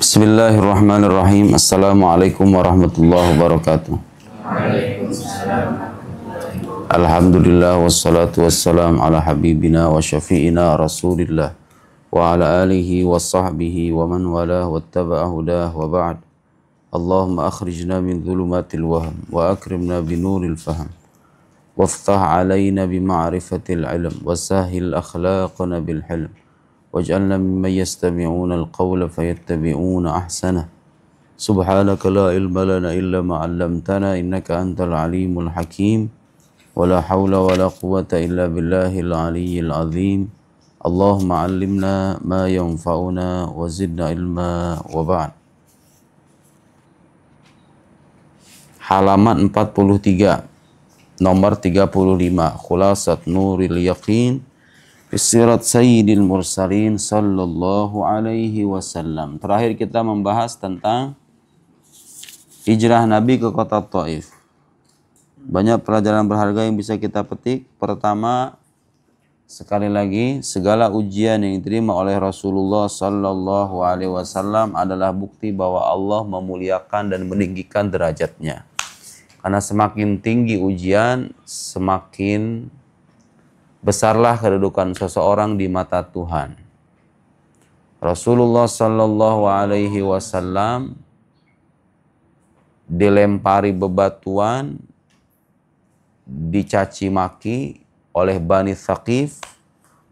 Bismillahirrahmanirrahim. Assalamualaikum warahmatullahi wabarakatuh. Alhamdulillah wassalatu wassalam ala habibina wa syafi'ina rasulillah wa ala alihi wa sahbihi wa man walah wattaba'a hudah wa ba'd. Allahumma akhrijna min dhulumatil wahm wa akrimna binuril fahm waftah alayna bima'rifatil ilm wa sahil akhlaqna bil hilm waj'alna mimman yastami'una al-qawla fayattabi'una ahsanah. Subhanaka la ilma lana illa ma 'allamtana innaka antal alimul hakim. Wala hawla wala quwwata illa billahil aliyyil azim. Allahumma 'allimna ma yanfa'una wa zidna ilma wa ba'd. Halaman 43 nomor 35 Khulasat Nuril Yaqin Sirat Sayyidil Mursalin sallallahu alaihi wasallam. Terakhir kita membahas tentang hijrah Nabi ke kota Taif. Banyak pelajaran berharga yang bisa kita petik. Pertama, sekali lagi, segala ujian yang diterima oleh Rasulullah sallallahu alaihi wasallam adalah bukti bahwa Allah memuliakan dan meninggikan derajatnya. Karena semakin tinggi ujian, semakin besarlah kedudukan seseorang di mata Tuhan. Rasulullah sallallahu alaihi wasallam dilempari bebatuan, dicaci maki oleh Bani Thaqif.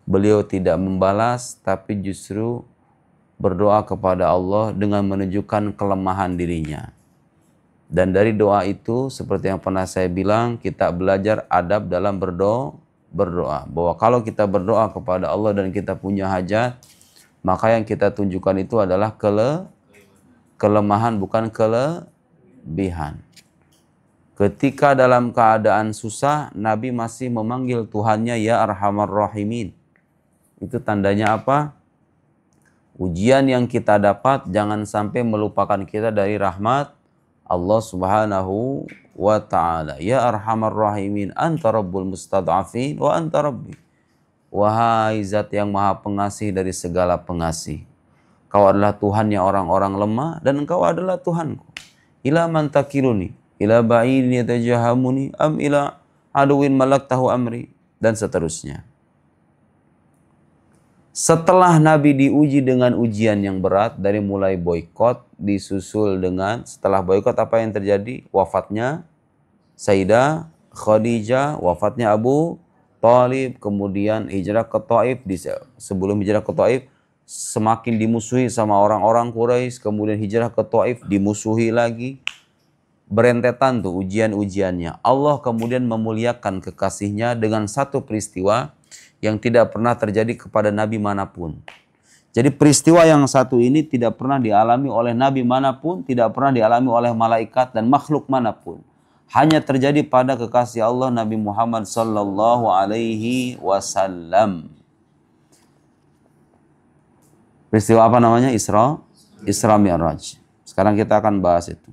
Beliau tidak membalas, tapi justru berdoa kepada Allah dengan menunjukkan kelemahan dirinya. Dan dari doa itu, seperti yang pernah saya bilang, kita belajar adab dalam berdoa, bahwa kalau kita berdoa kepada Allah dan kita punya hajat, maka yang kita tunjukkan itu adalah kelemahan, bukan kelebihan. Ketika dalam keadaan susah, Nabi masih memanggil Tuhannya ya Arhamar Rahimin. Itu tandanya apa? Ujian yang kita dapat jangan sampai melupakan kita dari rahmat Allah subhanahu wa ta'ala. Ya Arhamar Rahimin, anta rabbul mustad'afin wa anta rabbi. Wahai zat yang maha pengasih dari segala pengasih, kau adalah Tuhannya orang-orang lemah dan engkau adalah Tuhanku. Ila man takiluni ila ba'idin yatajahamuni am ila aduwin malaktahu amri, dan seterusnya. Setelah Nabi diuji dengan ujian yang berat, dari mulai boikot, disusul dengan setelah boikot apa yang terjadi? Wafatnya Sayyidah Khadijah, wafatnya Abu Thalib, kemudian hijrah ke Taif. Sebelum hijrah ke Taif semakin dimusuhi sama orang-orang Quraisy, kemudian hijrah ke Taif dimusuhi lagi. Berentetan tuh ujian-ujiannya. Allah kemudian memuliakan kekasihnya dengan satu peristiwa yang tidak pernah terjadi kepada Nabi manapun. Jadi peristiwa yang satu ini tidak pernah dialami oleh Nabi manapun, tidak pernah dialami oleh malaikat dan makhluk manapun. Hanya terjadi pada kekasih Allah Nabi Muhammad sallallahu alaihi wasallam. Peristiwa apa namanya? Isra Mi'raj. Sekarang kita akan bahas itu.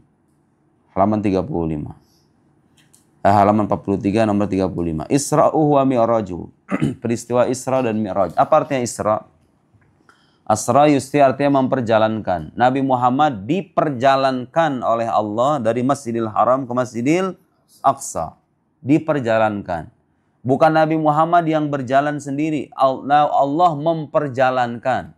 Halaman 35. Halaman 43 nomor 35. Isra'uhu wa mi'rajuhu. Peristiwa Isra dan Mi'raj. Apa artinya Isra? Asra yusti artinya memperjalankan. Nabi Muhammad diperjalankan oleh Allah dari Masjidil Haram ke Masjidil Aqsa. Diperjalankan. Bukan Nabi Muhammad yang berjalan sendiri. Allah memperjalankan.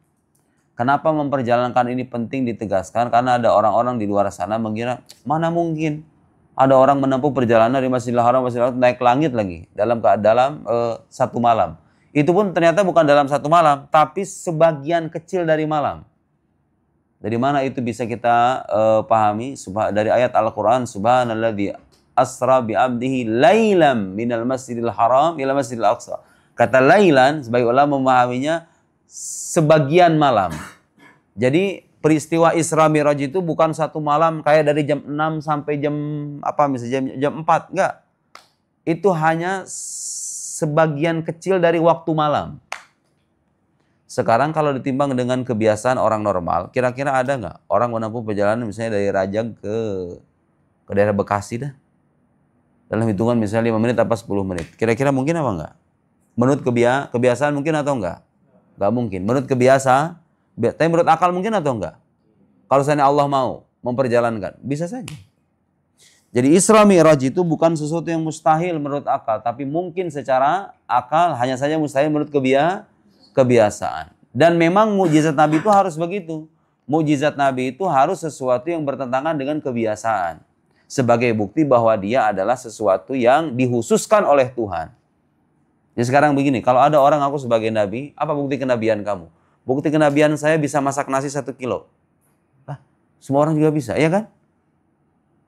Kenapa memperjalankan ini penting ditegaskan? Karena ada orang-orang di luar sana mengira, mana mungkin ada orang menempuh perjalanan dari Masjidil Haram naik langit lagi dalam satu malam. Itu pun ternyata bukan dalam satu malam, tapi sebagian kecil dari malam. Dari mana itu bisa kita pahami? Dari ayat Al-Quran, Subhanalladzi asra bi'abdihi laylam minal masjidil haram ila masjidil aqsa. Kata laylan, sebagai ulama memahaminya sebagian malam. Jadi peristiwa Isra Mi'raj itu bukan satu malam kayak dari jam 6 sampai misalnya jam 4, enggak. Itu hanya sebagian kecil dari waktu malam. Sekarang kalau ditimbang dengan kebiasaan orang normal, kira-kira ada nggak orang menempuh perjalanan misalnya dari Rajang ke daerah Bekasi dah. Dalam hitungan misalnya 5 menit apa 10 menit. Kira-kira mungkin apa enggak? Menurut kebiasaan mungkin atau enggak? Enggak mungkin. Menurut kebiasaan, tapi menurut akal mungkin atau enggak? Kalau seandainya Allah mau memperjalankan, bisa saja. Jadi Isra Mi'raj itu bukan sesuatu yang mustahil menurut akal, tapi mungkin secara akal, hanya saja mustahil menurut kebiasaan. Dan memang mukjizat Nabi itu harus begitu. Mukjizat Nabi itu harus sesuatu yang bertentangan dengan kebiasaan. Sebagai bukti bahwa dia adalah sesuatu yang dihususkan oleh Tuhan. Jadi sekarang begini, kalau ada orang aku sebagai Nabi, apa bukti kenabian kamu? Bukti kenabian saya bisa masak nasi 1 kilo. Lah, semua orang juga bisa, ya kan?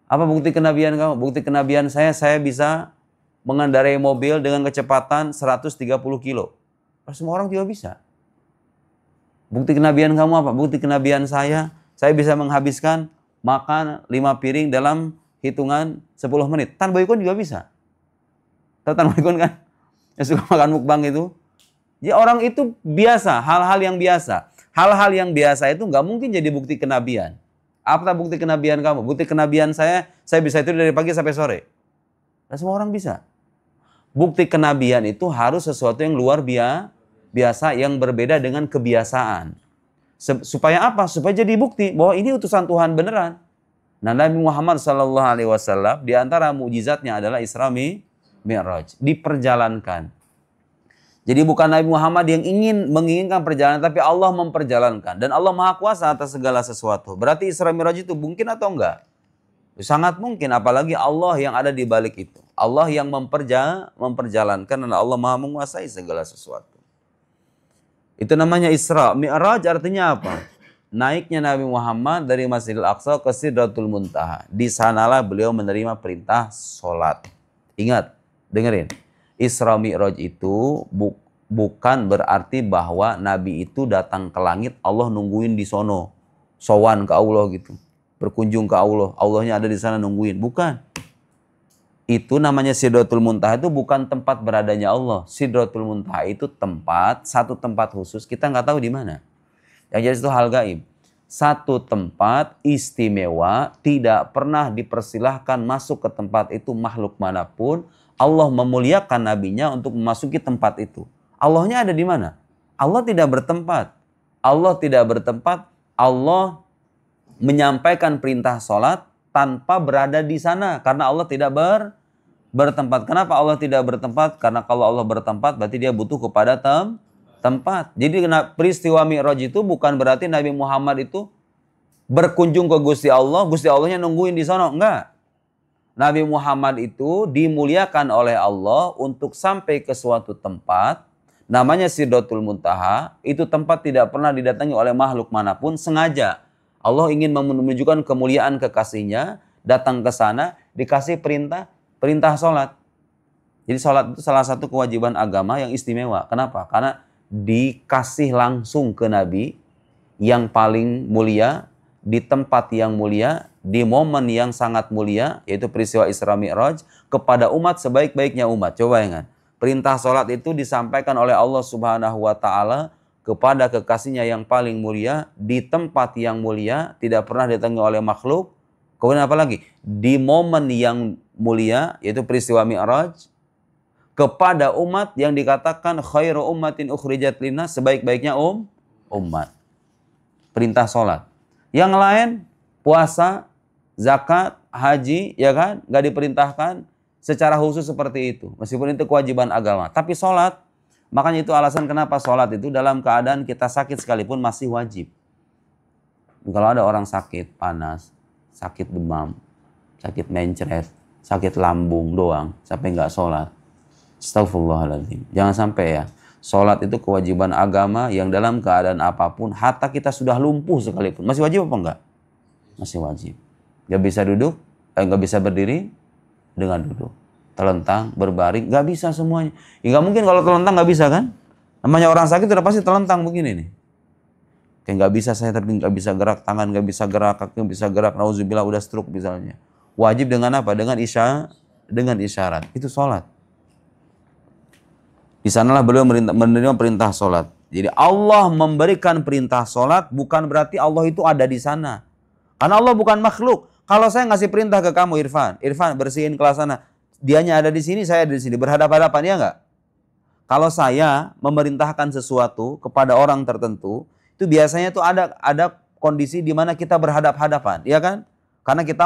Apa bukti kenabian kamu? Bukti kenabian saya bisa mengendarai mobil dengan kecepatan 130 kilo. Semua orang juga bisa. Bukti kenabian kamu apa? Bukti kenabian saya bisa menghabiskan makan 5 piring dalam hitungan 10 menit. Tan Boykun juga bisa. Tahu Tan Boykun kan? Yang suka makan mukbang itu. Jadi orang itu biasa, hal-hal yang biasa. Hal-hal yang biasa itu nggak mungkin jadi bukti kenabian. Apa bukti kenabian kamu? Bukti kenabian saya bisa itu dari pagi sampai sore. Nah, semua orang bisa. Bukti kenabian itu harus sesuatu yang luar biasa yang berbeda dengan kebiasaan. Supaya apa? Supaya jadi bukti bahwa ini utusan Tuhan beneran. Nah, Nabi Muhammad SAW di antara mukjizatnya adalah Isra Mi'raj, diperjalankan. Jadi bukan Nabi Muhammad yang menginginkan perjalanan, tapi Allah memperjalankan. Dan Allah Maha Kuasa atas segala sesuatu. Berarti Isra Mi'raj itu mungkin atau enggak? Sangat mungkin, apalagi Allah yang ada di balik itu. Allah yang memperjalankan dan Allah Maha menguasai segala sesuatu. Itu namanya Isra. Mi'raj artinya apa? Naiknya Nabi Muhammad dari Masjidil Aqsa ke Sidratul Muntaha. Di sanalah beliau menerima perintah sholat. Ingat, dengerin. Isra Mi'raj itu bukan berarti bahwa Nabi itu datang ke langit, Allah nungguin di sono. Sowan ke Allah gitu. Berkunjung ke Allah. Allahnya ada di sana nungguin. Bukan. Itu namanya Sidratul Muntaha itu bukan tempat beradanya Allah. Sidratul Muntaha itu satu tempat khusus. Kita nggak tahu di mana. Yang jelas itu hal gaib. Satu tempat istimewa, tidak pernah dipersilahkan masuk ke tempat itu makhluk manapun. Allah memuliakan nabinya untuk memasuki tempat itu. Allahnya ada di mana? Allah tidak bertempat. Allah menyampaikan perintah sholat tanpa berada di sana. Karena Allah tidak bertempat. Kenapa Allah tidak bertempat? Karena kalau Allah bertempat berarti dia butuh kepada tempat. Jadi peristiwa Mi'raj itu bukan berarti Nabi Muhammad itu berkunjung ke Gusti Allahnya nungguin di sana. Enggak. Nabi Muhammad itu dimuliakan oleh Allah untuk sampai ke suatu tempat. Namanya Sidratul Muntaha. Itu tempat tidak pernah didatangi oleh makhluk manapun. Sengaja. Allah ingin menunjukkan kemuliaan kekasihnya. Datang ke sana. Dikasih perintah sholat. Jadi sholat itu salah satu kewajiban agama yang istimewa. Kenapa? Karena dikasih langsung ke Nabi yang paling mulia, di tempat yang mulia, di momen yang sangat mulia, yaitu peristiwa Isra Mi'raj, kepada umat sebaik-baiknya umat. Coba ingat, perintah sholat itu disampaikan oleh Allah Subhanahu wa Ta'ala kepada kekasihnya yang paling mulia, di tempat yang mulia, tidak pernah didatangi oleh makhluk. Kemudian apa lagi? Di momen yang mulia, yaitu peristiwa Mi'raj, kepada umat yang dikatakan khairu ummatin ukhrijat linnas, sebaik-baiknya umat. Perintah sholat. Yang lain, puasa, zakat, haji, ya kan? Gak diperintahkan secara khusus seperti itu. Meskipun itu kewajiban agama. Tapi sholat, makanya itu alasan kenapa sholat itu dalam keadaan kita sakit sekalipun masih wajib. Kalau ada orang sakit, panas, sakit demam, sakit mencret, sakit lambung doang, sampai nggak sholat. Astagfirullahaladzim. Jangan sampai ya. Sholat itu kewajiban agama yang dalam keadaan apapun, hatta kita sudah lumpuh sekalipun. Masih wajib apa enggak? Masih wajib. Gak bisa duduk, gak bisa berdiri dengan duduk. Telentang, berbaring, gak bisa semuanya. Ya gak mungkin kalau telentang gak bisa kan? Namanya orang sakit udah pasti telentang begini nih. Kayak gak bisa saya tapi gak bisa gerak tangan, gak bisa gerak kaki, gak bisa gerak. Nauzubillah udah stroke misalnya. Wajib dengan apa? Dengan isyarat. Itu sholat. Di sanalah beliau menerima perintah sholat. Jadi Allah memberikan perintah sholat bukan berarti Allah itu ada di sana. Karena Allah bukan makhluk. Kalau saya ngasih perintah ke kamu Irfan bersihin kelas sana. Dianya ada di sini, saya ada di sini. Berhadapan-hadapan, ya enggak? Kalau saya memerintahkan sesuatu kepada orang tertentu, itu biasanya itu ada kondisi di mana kita berhadap-hadapan, ya kan? Karena kita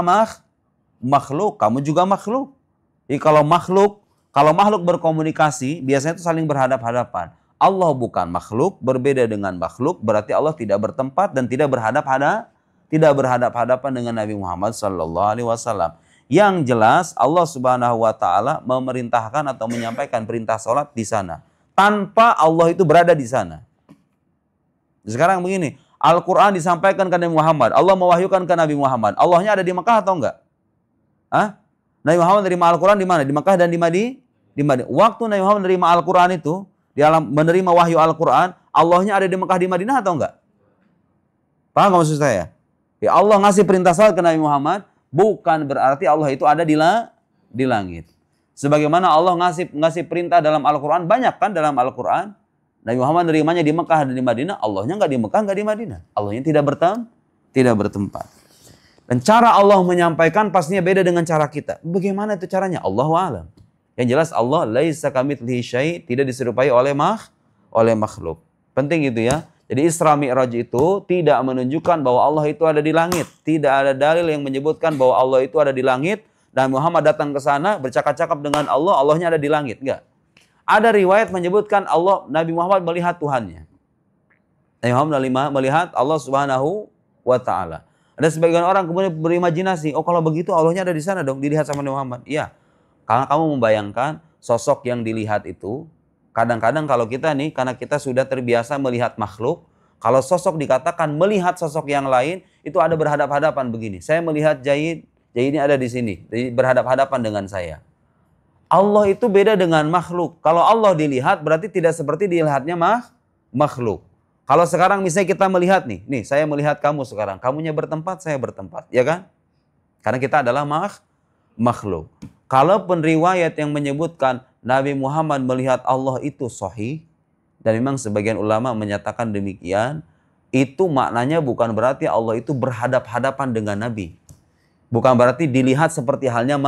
makhluk, kamu juga makhluk. Jadi kalau makhluk berkomunikasi, biasanya itu saling berhadap-hadapan. Allah bukan makhluk, berbeda dengan makhluk, berarti Allah tidak bertempat dan tidak berhadap-hadapan dengan Nabi Muhammad sallallahu alaihi wasallam. Yang jelas Allah Subhanahu wa taala memerintahkan atau menyampaikan perintah salat di sana tanpa Allah itu berada di sana. Sekarang begini, Al-Qur'an disampaikan ke Nabi Muhammad, Allah mewahyukan ke Nabi Muhammad. Allahnya ada di Mekah atau enggak? Hah? Nabi Muhammad menerima Al-Quran di mana? Di Mekah dan di Madinah. Waktu Nabi Muhammad menerima Al-Quran itu, di alam menerima wahyu Al-Quran, Allahnya ada di Mekah di Madinah atau enggak? Paham nggak maksud saya? Ya Allah ngasih perintah salat ke Nabi Muhammad, bukan berarti Allah itu ada di langit. Sebagaimana Allah ngasih perintah dalam Al-Quran, banyak kan dalam Al-Quran. Nabi Muhammad menerimanya di Mekah dan di Madinah, Allahnya nggak di Mekah, nggak di Madinah. Allahnya tidak bertempat. Dan cara Allah menyampaikan pastinya beda dengan cara kita. Bagaimana itu caranya? Allahu a'lam. Yang jelas Allah laisa kamitslihi syai', tidak diserupai oleh makhluk. Penting gitu ya. Jadi Isra Mi'raj itu tidak menunjukkan bahwa Allah itu ada di langit. Tidak ada dalil yang menyebutkan bahwa Allah itu ada di langit dan Muhammad datang ke sana bercakap-cakap dengan Allah, Allahnya ada di langit. Enggak. Ada riwayat menyebutkan Nabi Muhammad melihat Tuhannya. Nabi Muhammad melihat Allah Subhanahu wa taala. Ada sebagian orang kemudian berimajinasi, oh kalau begitu Allahnya ada di sana dong, dilihat sama Nabi Muhammad. Iya, karena kamu membayangkan sosok yang dilihat itu, kadang-kadang kalau kita nih, karena kita sudah terbiasa melihat makhluk, kalau sosok dikatakan melihat sosok yang lain, itu ada berhadap-hadapan begini. Saya melihat Zaid ini ada di sini, berhadap-hadapan dengan saya. Allah itu beda dengan makhluk. Kalau Allah dilihat berarti tidak seperti dilihatnya makhluk. Kalau sekarang misalnya kita melihat nih saya melihat kamu sekarang, kamunya bertempat, saya bertempat, ya kan? Karena kita adalah makhluk. Kalaupun riwayat yang menyebutkan Nabi Muhammad melihat Allah itu sahih, dan memang sebagian ulama menyatakan demikian, itu maknanya bukan berarti Allah itu berhadap-hadapan dengan Nabi. Bukan berarti dilihat seperti halnya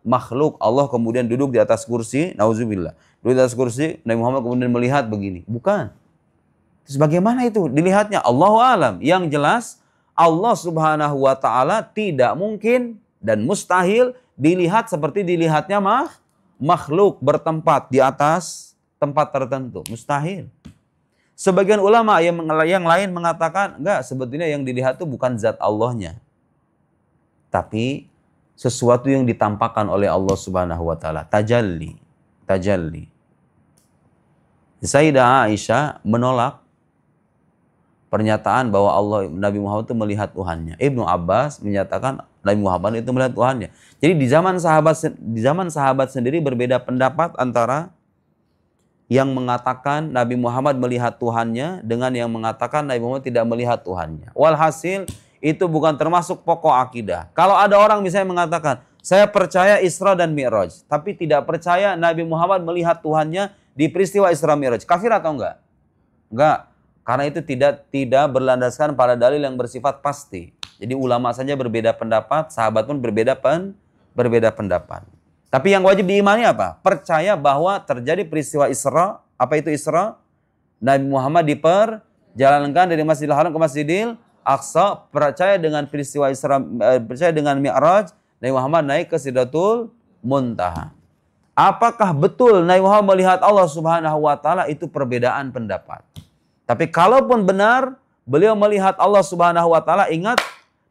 makhluk. Allah kemudian duduk di atas kursi, nauzubillah. Duduk di atas kursi, Nabi Muhammad kemudian melihat begini. Bukan. Terus bagaimana itu dilihatnya? Allahu a'lam. Yang jelas Allah Subhanahu wa taala tidak mungkin dan mustahil dilihat seperti dilihatnya makhluk bertempat di atas tempat tertentu. Mustahil. Sebagian ulama yang lain mengatakan, enggak, sebetulnya yang dilihat itu bukan zat Allahnya. Tapi sesuatu yang ditampakkan oleh Allah Subhanahu wa taala, tajalli. Sayyidah Aisyah menolak pernyataan bahwa Nabi Muhammad itu melihat Tuhannya. Ibnu Abbas menyatakan Nabi Muhammad itu melihat Tuhannya. Jadi di zaman sahabat sendiri berbeda pendapat antara yang mengatakan Nabi Muhammad melihat Tuhannya dengan yang mengatakan Nabi Muhammad tidak melihat Tuhannya. Walhasil itu bukan termasuk pokok akidah. Kalau ada orang misalnya mengatakan, saya percaya Isra dan Mi'raj, tapi tidak percaya Nabi Muhammad melihat Tuhannya di peristiwa Isra Mi'raj, kafir atau enggak? Enggak. Karena itu tidak berlandaskan pada dalil yang bersifat pasti. Jadi ulama saja berbeda pendapat, sahabat pun berbeda pendapat. Tapi yang wajib diimani apa? Percaya bahwa terjadi peristiwa Isra. Apa itu Isra? Nabi Muhammad diperjalankan dari Masjidil Haram ke Masjidil Aqsa. Percaya dengan peristiwa Isra, percaya dengan Mi'raj. Nabi Muhammad naik ke Sidratul Muntaha. Apakah betul Nabi Muhammad melihat Allah Subhanahu wa taala? Itu perbedaan pendapat. Tapi kalaupun benar beliau melihat Allah Subhanahu wa taala, ingat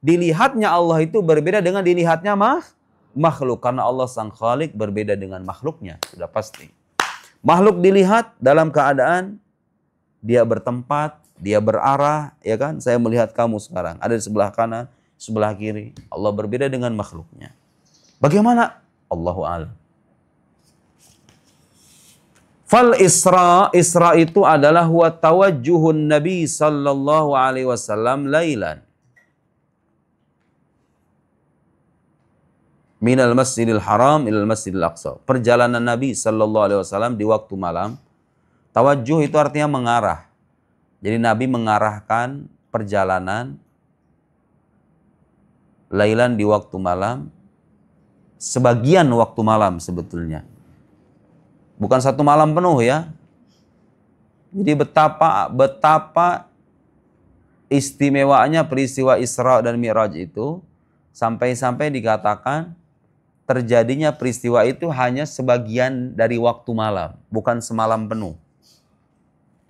dilihatnya Allah itu berbeda dengan dilihatnya makhluk, karena Allah Sang Khalik berbeda dengan makhluknya, sudah pasti. Makhluk dilihat dalam keadaan dia bertempat, dia berarah, ya kan? Saya melihat kamu sekarang ada di sebelah kanan, sebelah kiri. Allah berbeda dengan makhluknya. Bagaimana? Allahu a'lam. Fal Isra itu adalah huwa tawajjuhun Nabi sallallahu alaihi wasallam lailan minal Masjidil Haram ilal Masjidil Aqsa. Perjalanan Nabi sallallahu alaihi wasallam di waktu malam. Tawajjuh itu artinya mengarah. Jadi Nabi mengarahkan perjalanan lailan di waktu malam, sebagian waktu malam sebetulnya. Bukan satu malam penuh ya. Jadi betapa istimewaannya peristiwa Isra dan Mi'raj itu sampai-sampai dikatakan terjadinya peristiwa itu hanya sebagian dari waktu malam, bukan semalam penuh.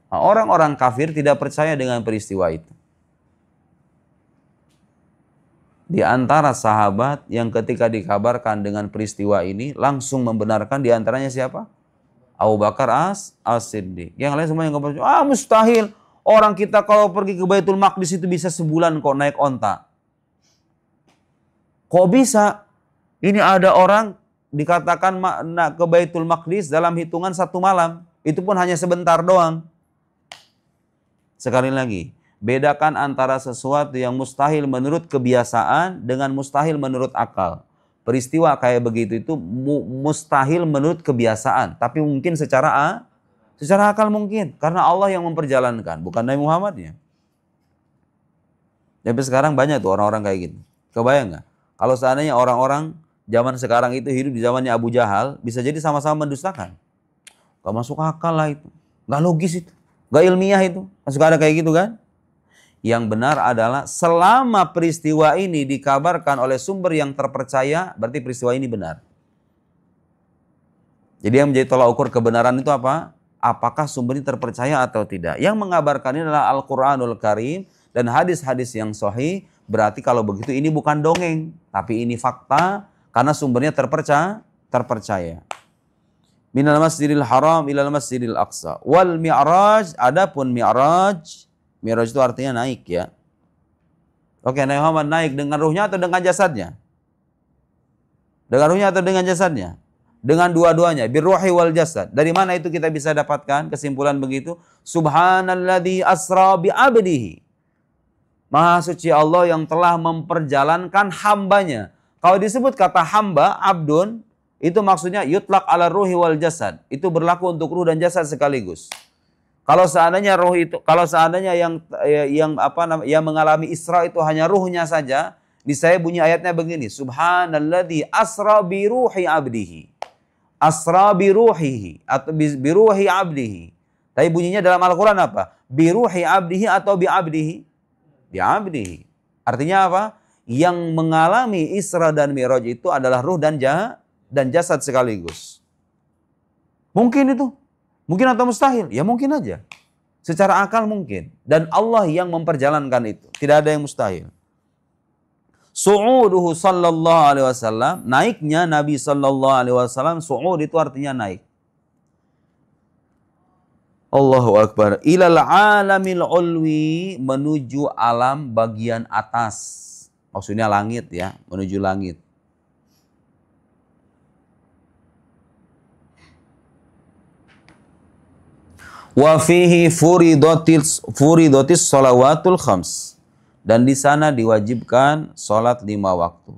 Nah, orang-orang kafir tidak percaya dengan peristiwa itu. Di antara sahabat yang ketika dikabarkan dengan peristiwa ini langsung membenarkan, di antaranya siapa? Abu Bakar As-Siddiq. Yang lain semuanya nggak percaya. Mustahil. Orang kita kalau pergi ke Baitul Maqdis itu bisa sebulan kok naik onta. Kok bisa? Ini ada orang dikatakan ke Baitul Maqdis dalam hitungan 1 malam. Itu pun hanya sebentar doang. Sekali lagi, bedakan antara sesuatu yang mustahil menurut kebiasaan dengan mustahil menurut akal. Peristiwa kayak begitu itu mustahil menurut kebiasaan, tapi mungkin secara akal mungkin, karena Allah yang memperjalankan, bukan Nabi Muhammadnya. Tapi sekarang banyak tuh orang-orang kayak gitu. Kebayang nggak? Kalau seandainya orang-orang zaman sekarang itu hidup di zamannya Abu Jahal, bisa jadi sama-sama mendustakan. Gak masuk akal lah itu, gak logis itu, gak ilmiah itu, masuk ada kayak gitu kan? Yang benar adalah selama peristiwa ini dikabarkan oleh sumber yang terpercaya, berarti peristiwa ini benar. Jadi yang menjadi tolak ukur kebenaran itu apa? Apakah sumber ini terpercaya atau tidak? Yang mengabarkan ini adalah Al-Quranul Karim dan hadis-hadis yang sahih. Berarti kalau begitu ini bukan dongeng, tapi ini fakta karena sumbernya terpercaya. Minal Masjidil Haram ilal Masjidil Aqsa. Wal Mi'raj, adapun Mi'raj itu artinya naik ya. Oke, Nabi Muhammad naik dengan ruhnya atau dengan jasadnya? Dengan ruhnya atau dengan jasadnya? Dengan dua-duanya, birruhi wal jasad. Dari mana itu kita bisa dapatkan kesimpulan begitu? Subhanalladzi asra bi abdihi. Maha suci Allah yang telah memperjalankan hambanya. Kalau disebut kata hamba, abdun, itu maksudnya yutlaq ala ruhi wal jasad. Itu berlaku untuk ruh dan jasad sekaligus. Kalau seandainya roh itu, kalau seandainya yang mengalami Isra itu hanya ruhnya saja, di saya bunyi ayatnya begini, Subhanalladzi asra bi ruhi abdihi. Asra bi ruhihi atau bi ruhi abdihi. Tapi bunyinya dalam Al-Qur'an apa? Bi ruhi abdihi atau bi abdihi? Bi abdihi. Artinya apa? Yang mengalami Isra dan Mi'raj itu adalah ruh dan jasad sekaligus. Mungkin itu. Mungkin atau mustahil? Ya mungkin aja. Secara akal mungkin. Dan Allah yang memperjalankan itu. Tidak ada yang mustahil. Su'uduhu sallallahu alaihi wasallam. Naiknya Nabi sallallahu alaihi wasallam. Su'ud itu artinya naik. Allahu Akbar. Ilal alamil ulwi. Menuju alam bagian atas. Maksudnya langit ya. Menuju langit. Wa fihi furidatis shalawatul khams. Dan di sana diwajibkan salat 5 waktu.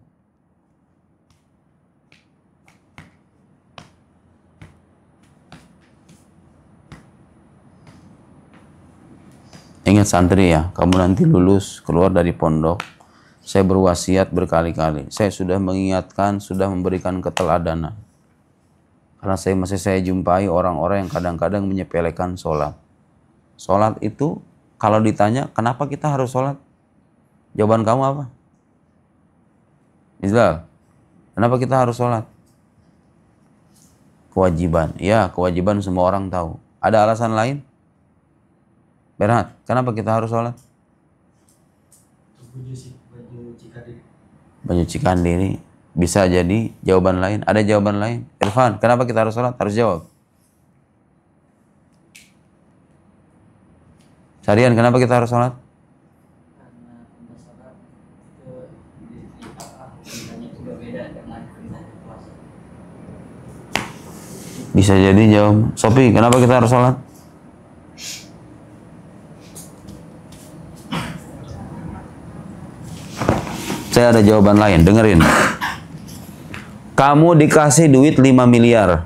Ingat santri ya, kamu nanti lulus keluar dari pondok. Saya berwasiat berkali-kali. Saya sudah mengingatkan, sudah memberikan keteladanan. Karena saya jumpai orang-orang yang kadang-kadang menyepelekan sholat. Sholat itu kalau ditanya kenapa kita harus sholat? Jawaban kamu apa? Islam, kenapa kita harus sholat? Kewajiban. Ya, kewajiban semua orang tahu. Ada alasan lain? Bernhard, kenapa kita harus sholat? Menyucikan diri. Bisa jadi jawaban lain. Ada jawaban lain. Irfan, kenapa kita harus sholat? Harus jawab. Sarian, kenapa kita harus sholat? Bisa jadi jawab. Sofi, kenapa kita harus sholat? Saya ada jawaban lain, dengerin. Kamu dikasih duit 5 miliar.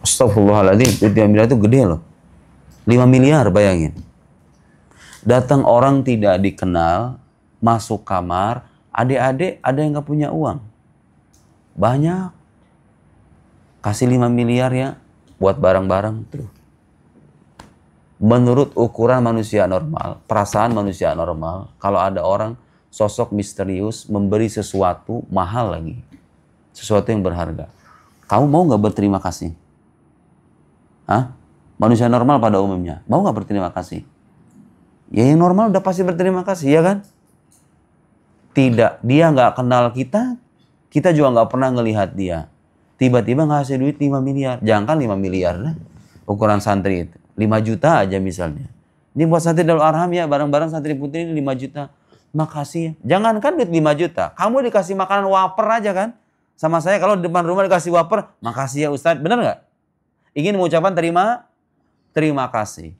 Astagfirullahaladzim, duit 5 miliar itu gede loh. 5 miliar bayangin. Datang orang tidak dikenal, masuk kamar, adik-adik ada yang gak punya uang. Banyak. Kasih 5 miliar ya, buat barang-barang tuh. Menurut ukuran manusia normal, perasaan manusia normal, kalau ada orang sosok misterius memberi sesuatu mahal lagi, sesuatu yang berharga, kamu mau nggak berterima kasih? Hah? Manusia normal pada umumnya mau nggak berterima kasih? Ya yang normal udah pasti berterima kasih, ya kan? Tidak, dia nggak kenal kita, kita juga nggak pernah ngelihat dia. Tiba-tiba ngasih duit 5 miliar, jangankan 5 miliar lah, ukuran santri itu. 5 juta aja misalnya. Ini buat santri Darul Arham ya, barang-barang santri putri ini 5 juta. Makasih ya. Jangankan duit 5 juta, kamu dikasih makanan wafer aja kan. Sama saya kalau di depan rumah dikasih wafer, makasih ya Ustadz, benar nggak? Ingin mengucapkan terima kasih.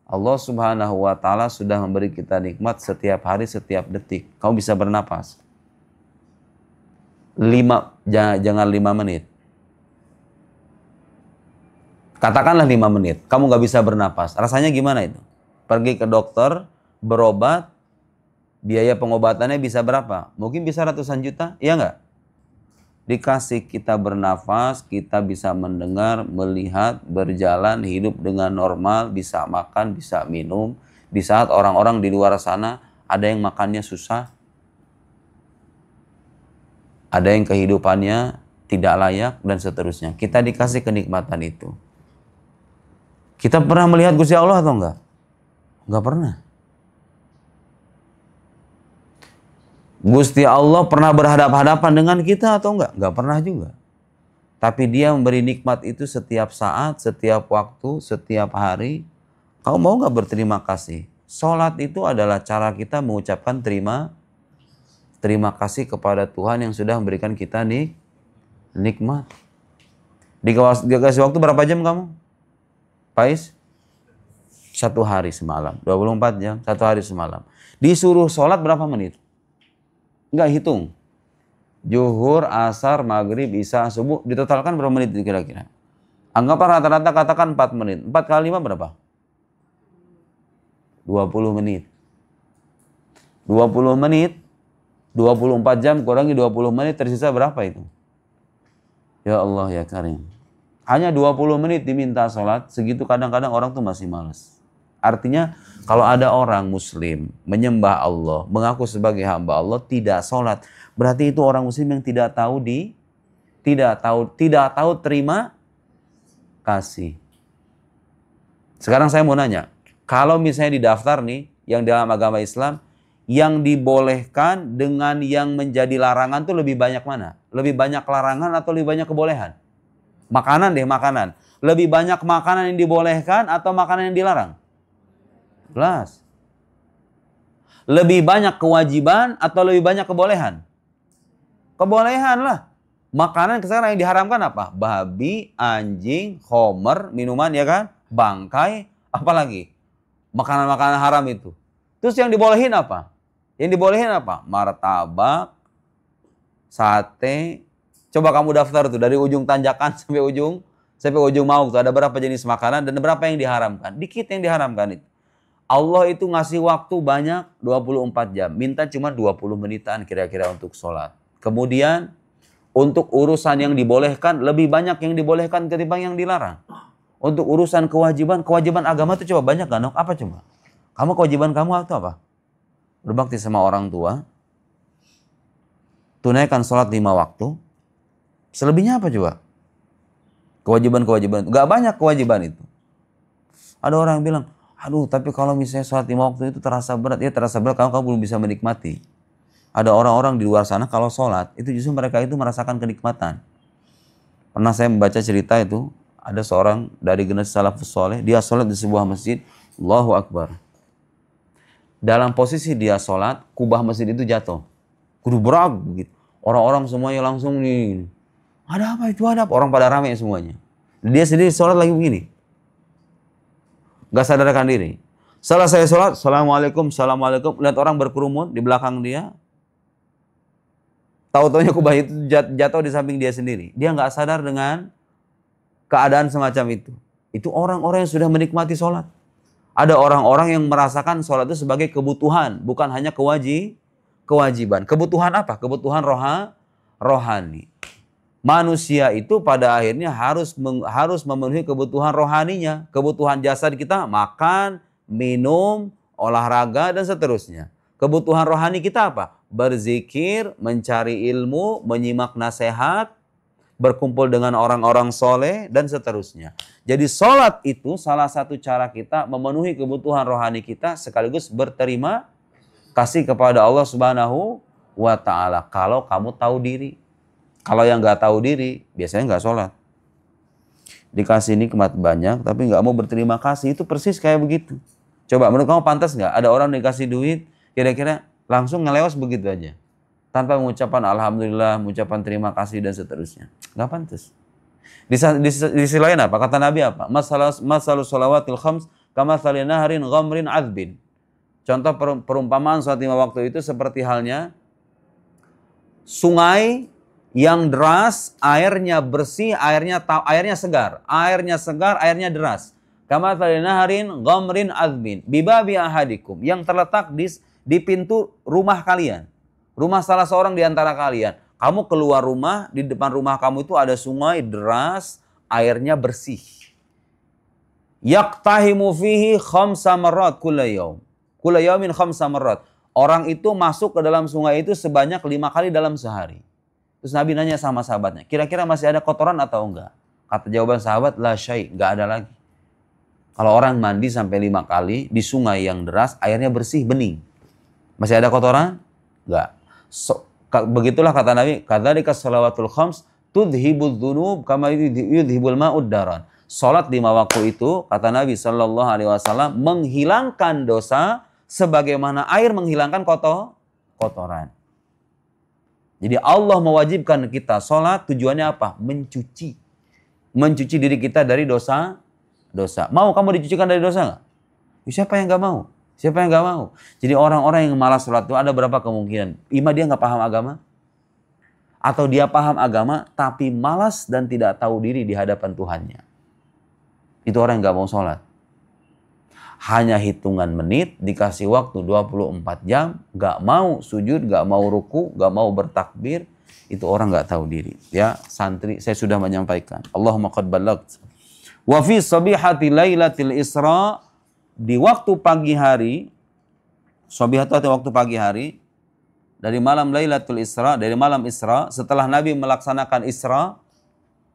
Allah Subhanahu wa Ta'ala sudah memberi kita nikmat setiap hari, setiap detik. Kamu bisa bernapas. Jangan 5 menit. Katakanlah 5 menit, kamu nggak bisa bernapas. Rasanya gimana itu? Pergi ke dokter, berobat, biaya pengobatannya bisa berapa? Mungkin bisa ratusan juta, iya nggak? Dikasih kita bernafas, kita bisa mendengar, melihat, berjalan, hidup dengan normal, bisa makan, bisa minum. Di saat orang-orang di luar sana, ada yang makannya susah, ada yang kehidupannya tidak layak, dan seterusnya. Kita dikasih kenikmatan itu. Kita pernah melihat Gusti Allah atau enggak? Enggak pernah. Gusti Allah pernah berhadapan-hadapan dengan kita atau enggak? Enggak pernah juga. Tapi dia memberi nikmat itu setiap saat, setiap waktu, setiap hari. Kau mau enggak berterima kasih? Salat itu adalah cara kita mengucapkan terima kasih kepada Tuhan yang sudah memberikan kita nikmat. Dikasih waktu berapa jam kamu? Pais? 1 hari semalam. 24 jam, 1 hari semalam. Disuruh sholat berapa menit? Enggak hitung. Zuhur, asar, maghrib, isya, subuh. Ditotalkan berapa menit kira-kira? Anggaplah rata-rata katakan 4 menit. 4 kali 5 berapa? 20 menit. 20 menit. 24 jam kurangi 20 menit tersisa berapa itu? Ya Allah ya Karim. Hanya 20 menit diminta sholat, segitu kadang-kadang orang tuh masih malas. Artinya kalau ada orang muslim menyembah Allah, mengaku sebagai hamba Allah, tidak sholat, berarti itu orang muslim yang tidak tahu terima kasih. Sekarang saya mau nanya, kalau misalnya di daftar nih, yang dalam agama Islam, yang dibolehkan dengan yang menjadi larangan tuh lebih banyak mana? Lebih banyak larangan atau lebih banyak kebolehan? Makanan deh, makanan. Lebih banyak makanan yang dibolehkan atau makanan yang dilarang? Jelas. Lebih banyak kewajiban atau lebih banyak kebolehan? Kebolehan lah. Makanan sekarang yang diharamkan apa? Babi, anjing, homer, minuman ya kan? Bangkai, apalagi? Makanan-makanan haram itu. Terus yang dibolehin apa? Yang dibolehin apa? Martabak, sate. Coba kamu daftar tuh dari ujung tanjakan sampai ujung Mauk tuh ada berapa jenis makanan dan berapa yang diharamkan. Dikit yang diharamkan itu. Allah itu ngasih waktu banyak 24 jam. Minta cuma 20 menitan kira-kira untuk sholat. Kemudian untuk urusan yang dibolehkan lebih banyak yang dibolehkan ketimbang yang dilarang. Untuk urusan kewajiban agama itu coba banyak gak? Apa coba? Kewajiban kamu itu apa? Berbakti sama orang tua. Tunaikan sholat 5 waktu. Selebihnya apa coba? Kewajiban itu. Gak banyak kewajiban itu. Ada orang yang bilang, aduh tapi kalau misalnya sholat 5 waktu itu terasa berat. Ya terasa berat kalau kamu belum bisa menikmati. Ada orang-orang di luar sana kalau sholat, itu justru mereka itu merasakan kenikmatan. Pernah saya membaca cerita itu, ada seorang dari generasi salafus soleh, dia sholat di sebuah masjid, Allahu Akbar. Dalam posisi dia sholat, kubah masjid itu jatuh. Kudu berat begitu. Orang-orang semuanya langsung nih, ada apa itu, ada apa? Orang pada rame semuanya. Dia sendiri sholat lagi begini. Gak sadarkan diri. Setelah saya sholat, Assalamualaikum, Assalamualaikum. Lihat orang berkerumun di belakang dia. Tahu-taunya kubah itu jatuh di samping dia sendiri. Dia gak sadar dengan keadaan semacam itu. Itu orang-orang yang sudah menikmati sholat. Ada orang-orang yang merasakan sholat itu sebagai kebutuhan. Bukan hanya kewajiban. Kebutuhan apa? Kebutuhan rohani. Manusia itu pada akhirnya harus memenuhi kebutuhan rohaninya, kebutuhan jasad kita, makan, minum, olahraga dan seterusnya. Kebutuhan rohani kita apa? Berzikir, mencari ilmu, menyimak nasihat, berkumpul dengan orang-orang soleh dan seterusnya. Jadi sholat itu salah satu cara kita memenuhi kebutuhan rohani kita sekaligus berterima kasih kepada Allah Subhanahu wa Ta'ala. Kalau kamu tahu diri. Kalau yang nggak tahu diri, biasanya nggak sholat. Dikasih nikmat banyak, tapi nggak mau berterima kasih. Itu persis kayak begitu. Coba, menurut kamu pantas nggak? Ada orang dikasih duit, kira-kira langsung ngelewas begitu aja. Tanpa mengucapkan alhamdulillah, mengucapkan terima kasih dan seterusnya. Nggak pantas. Di sisi lain apa? Kata Nabi apa? Masalus sholawatil khams kamathali naharin ghamrin azbin. Contoh perumpamaan sholat 5 waktu itu seperti halnya sungai yang deras, airnya bersih, airnya segar. Airnya segar, airnya deras. Kamathali naharin ghamrin azbin. Bibabi ahadikum. Yang terletak di pintu rumah kalian. Rumah salah seorang di antara kalian. Kamu keluar rumah, di depan rumah kamu itu ada sungai deras, airnya bersih. Yaktahimu fihi khamsa marrat kulla yaum. Kulla yaumin khamsa marrat. Orang itu masuk ke dalam sungai itu sebanyak 5 kali dalam sehari. Terus Nabi nanya sama sahabatnya, kira-kira masih ada kotoran atau enggak? Kata jawaban sahabat, la syai', enggak ada lagi. Kalau orang mandi sampai 5 kali di sungai yang deras, airnya bersih, bening. Masih ada kotoran? Enggak. Begitulah kata Nabi, kadzalika shalawatul khams tudhibudz dzunub kama yudhibul ma'ud daran. Salat 5 waktu itu, kata Nabi sallallahu alaihi wasallam, menghilangkan dosa sebagaimana air menghilangkan kotoran. Jadi Allah mewajibkan kita sholat, tujuannya apa? Mencuci. Mencuci diri kita dari dosa. Mau kamu dicucikan dari dosa nggak? Siapa yang nggak mau? Siapa yang nggak mau? Jadi orang-orang yang malas sholat itu ada berapa kemungkinan? Ima dia nggak paham agama. Atau dia paham agama tapi malas dan tidak tahu diri di hadapan Tuhannya. Itu orang yang nggak mau sholat. Hanya hitungan menit, dikasih waktu 24 jam, gak mau sujud, gak mau ruku, gak mau bertakbir, itu orang gak tahu diri. Ya, santri, saya sudah menyampaikan. Allahumma qad ballagt. Wa fi sabihati lailatil Isra, di waktu pagi hari, sabihatu atau waktu pagi hari, dari malam Lailatul Isra, dari malam Isra, setelah Nabi melaksanakan Isra,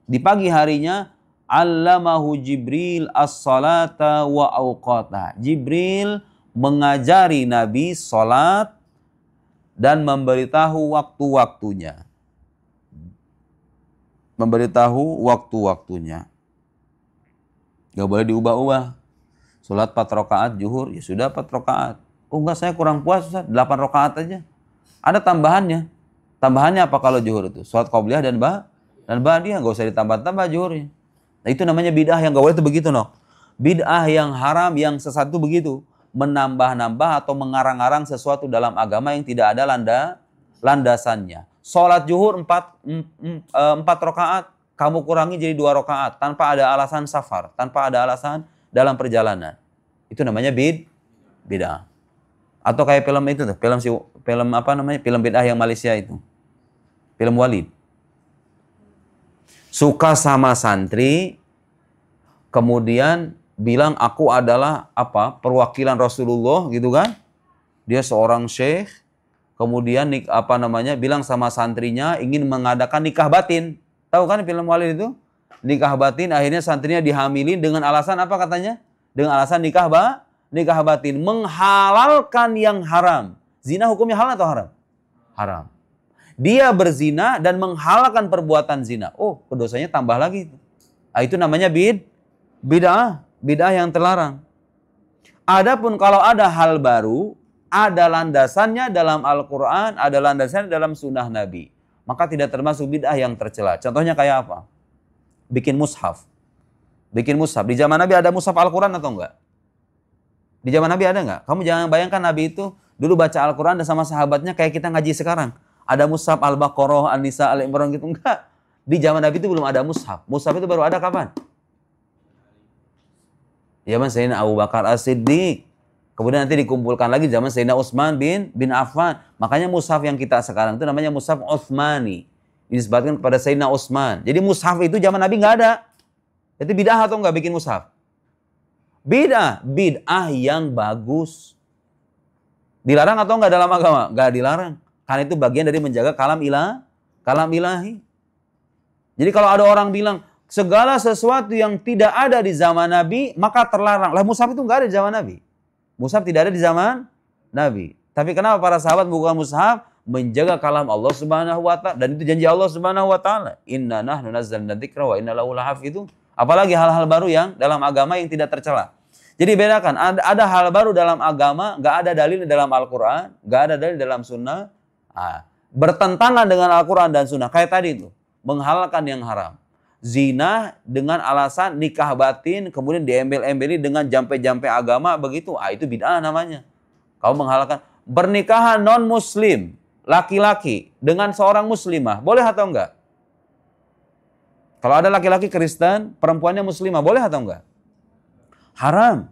di pagi harinya, Allamahu Jibril as-salata wa awqata. Jibril mengajari Nabi salat dan memberitahu waktu-waktunya. Memberitahu waktu-waktunya. Gak boleh diubah-ubah. Salat 4 rakaat zuhur, ya sudah 4 rakaat. Oh enggak, saya kurang puas, Ustaz, 8 rakaat aja. Ada tambahannya. Tambahannya apa kalau zuhur itu? Salat qabliyah dan ba'diyah, enggak usah ditambah-tambah zuhurnya. Nah itu namanya bid'ah yang gak boleh itu begitu, no. Bid'ah yang haram, yang sesat itu begitu. Menambah-nambah atau mengarang-arang sesuatu dalam agama yang tidak ada landasannya. Sholat zuhur 4 rakaat, kamu kurangi jadi 2 rakaat. Tanpa ada alasan safar, tanpa ada alasan dalam perjalanan. Itu namanya bid'ah. Atau kayak film itu tuh, film apa namanya? Film bid'ah yang Malaysia itu. Film Walid. Suka sama santri, kemudian bilang aku adalah perwakilan Rasulullah gitu kan. Dia seorang syekh, kemudian bilang sama santrinya ingin mengadakan nikah batin. Tahu kan film Walid itu? Nikah batin, akhirnya santrinya dihamilin dengan alasan apa katanya? Dengan alasan nikah batin, menghalalkan yang haram. Zina hukumnya halal atau haram? Haram. Dia berzina dan menghalalkan perbuatan zina. Oh, dosanya tambah lagi. Nah, itu namanya bid'ah yang terlarang. Adapun kalau ada hal baru, ada landasannya dalam Al-Quran, ada landasannya dalam sunnah Nabi. Maka tidak termasuk bid'ah yang tercela. Contohnya kayak apa? Bikin mushaf. Bikin mushaf. Di zaman Nabi ada mushaf Al-Quran atau enggak? Di zaman Nabi ada enggak? Kamu jangan bayangkan Nabi itu dulu baca Al-Quran dan sama sahabatnya kayak kita ngaji sekarang. Ada mushaf Al-Baqarah, An-Nisa, Al-Imran gitu. Enggak. Di zaman Nabi itu belum ada mushaf. Mushaf itu baru ada kapan? Zaman Sayyidina Abu Bakar As-Siddiq. Kemudian nanti dikumpulkan lagi zaman Sayyidina Utsman bin Affan. Makanya mushaf yang kita sekarang itu namanya mushaf Utsmani. Dinisbatkan kepada Sayyidina Utsman. Jadi mushaf itu zaman Nabi nggak ada. Itu bid'ah atau nggak bikin mushaf? Bid'ah. Bid'ah yang bagus. Dilarang atau nggak dalam agama? Nggak dilarang. Karena itu bagian dari menjaga kalam ilahi. Jadi kalau ada orang bilang, segala sesuatu yang tidak ada di zaman Nabi, maka terlarang. Lah mushaf itu nggak ada di zaman Nabi. Mushaf tidak ada di zaman Nabi. Tapi kenapa para sahabat bukan mushaf? Menjaga kalam Allah Subhanahu wa ta'ala. Dan itu janji Allah Subhanahu wa ta'ala. Inna nahnu nazzalna dzikra wa inna lahu lahafidun. Apalagi hal-hal baru yang dalam agama yang tidak tercela. Jadi bedakan, ada hal baru dalam agama, nggak ada dalil dalam Al-Quran, nggak ada dalil dalam Sunnah. Bertentangan dengan Al-Quran dan Sunnah. Kayak tadi itu, menghalalkan yang haram. Zina dengan alasan nikah batin, kemudian diembel-embeli dengan jampe-jampe agama, begitu. Itu bid'ah namanya. Kau menghalalkan. Bernikahan non-muslim, laki-laki dengan seorang muslimah, boleh atau enggak? Kalau ada laki-laki Kristen, perempuannya muslimah, boleh atau enggak? Haram.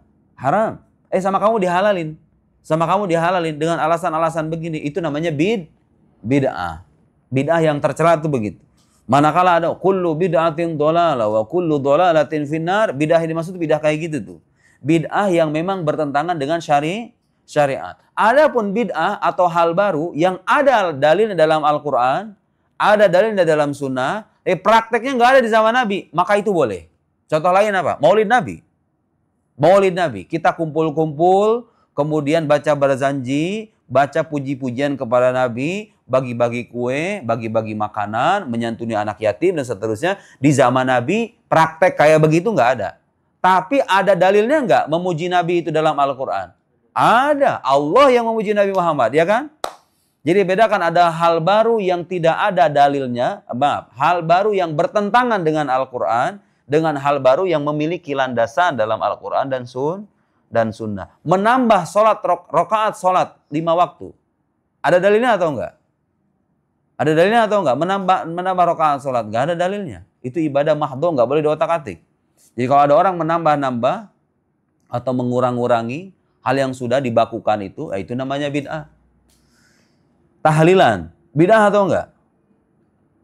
Sama kamu dihalalin. Sama kamu dihalalin dengan alasan-alasan begini. Itu namanya bid'ah. Bid'ah yang tercela itu begitu. Manakala ada kullu bid'atin dhalalah wa kullu dhalalatin finnar, bid'ah yang dimaksud bid'ah kayak gitu tuh. Bid'ah yang memang bertentangan dengan syariat. Adapun bid'ah atau hal baru yang ada dalilnya dalam Al-Quran, ada dalilnya dalam Sunnah, prakteknya nggak ada di zaman Nabi, maka itu boleh. Contoh lain apa? Maulid Nabi. Kita kumpul-kumpul, kemudian baca berzanji, baca puji-pujian kepada Nabi, bagi-bagi kue, bagi-bagi makanan, menyantuni anak yatim dan seterusnya. Di zaman Nabi praktek kayak begitu nggak ada. Tapi ada dalilnya nggak memuji Nabi itu dalam Al-Quran? Ada. Allah yang memuji Nabi Muhammad, ya kan? Jadi bedakan, ada hal baru yang tidak ada dalilnya, hal baru yang bertentangan dengan Al-Quran, dengan hal baru yang memiliki landasan dalam Al-Quran dan Sunnah. Menambah rakaat sholat 5 waktu. Ada dalilnya atau enggak? Ada dalilnya atau enggak? Menambah rakaat sholat. Enggak ada dalilnya. Itu ibadah mahdhu, enggak boleh diotak-atik. Jadi kalau ada orang menambah-nambah atau mengurang-urangi hal yang sudah dibakukan itu namanya bid'ah. Tahlilan. Bid'ah atau enggak?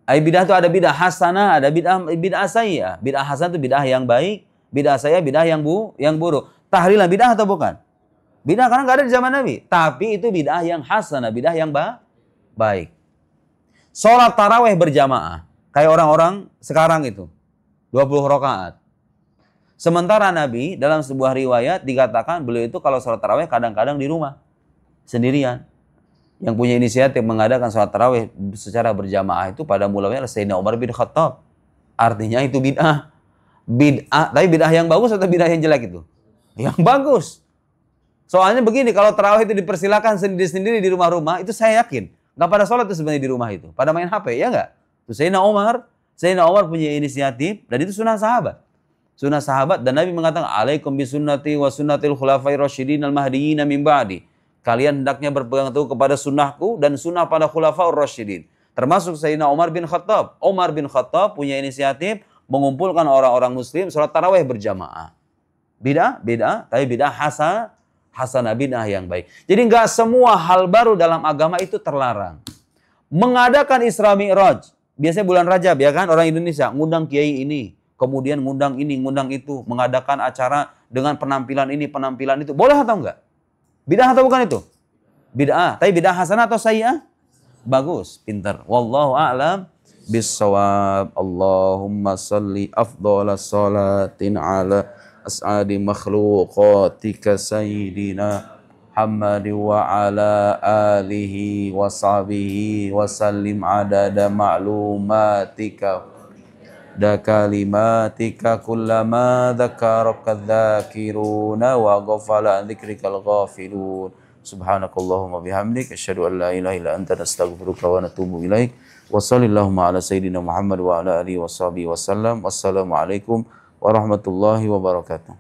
Bid'ah itu ada bid'ah hasanah, ada bid'ah sayyi'ah. Bid'ah hasanah itu bid'ah yang baik, bid'ah sayyi'ah bid'ah yang buruk. Tahlilan bid'ah atau bukan? Bid'ah karena nggak ada di zaman Nabi. Tapi itu bid'ah yang hasanah, bid'ah yang baik. Sholat tarawih berjamaah. Kayak orang-orang sekarang itu. 20 rakaat. Sementara Nabi dalam sebuah riwayat dikatakan beliau itu kalau sholat tarawih kadang-kadang di rumah. Sendirian. Yang punya inisiatif mengadakan sholat tarawih secara berjamaah itu pada mulanya Sayyidina Umar bin Khattab. Artinya itu bid'ah. Tapi bid'ah yang bagus atau bid'ah yang jelek itu? Yang bagus. Soalnya begini, kalau tarawih itu dipersilakan sendiri-sendiri di rumah-rumah, itu saya yakin. Nggak pada sholat itu sebenarnya di rumah itu. Pada main HP, ya nggak? Itu Sayyidina Umar punya inisiatif, dan itu sunnah sahabat. Sunnah sahabat, dan Nabi mengatakan, alaikum bisunnati wa sunnatil khulafai rasyidin al-mahdiyyin min ba'di. Kalian hendaknya berpegang teguh kepada sunnahku dan sunnah pada khulafaur rasyidin. Termasuk Sayyidina Umar bin Khattab. Umar bin Khattab punya inisiatif mengumpulkan orang-orang muslim sholat tarawih berjamaah. Bid'ah, tapi bid'ah hasanah, bid'ah yang baik. Jadi nggak semua hal baru dalam agama itu terlarang. Mengadakan Isra Mi'raj, biasanya bulan Rajab ya kan, orang Indonesia ngundang kiai ini, kemudian ngundang ini, ngundang itu, mengadakan acara dengan penampilan ini, penampilan itu, boleh atau enggak? Bid'ah atau bukan itu? Bid'ah. Tapi bid'ah hasanah atau sayyi'ah? Bagus, pintar. Wallahu a'lam bissawab. Allahumma salli afdhalas salatin ala as'adi makhluqatika sayyidina Muhammad wa ala alihi wa sahbihi wa sallim adada ma'lumatika da kalimatika kullama dzakaraka dzakiruna wa ghafala an dzikrikal ghafilun. Subhanakallahumma bihamdik asyhadu an la ilaha illa anta nastaghfiruka wa natubu ilaik. Wa sallallahu ala sayyidina Muhammad wa ala alihi wa sahbihi wasallam. Wassalamualaikum warahmatullahi wabarakatuh.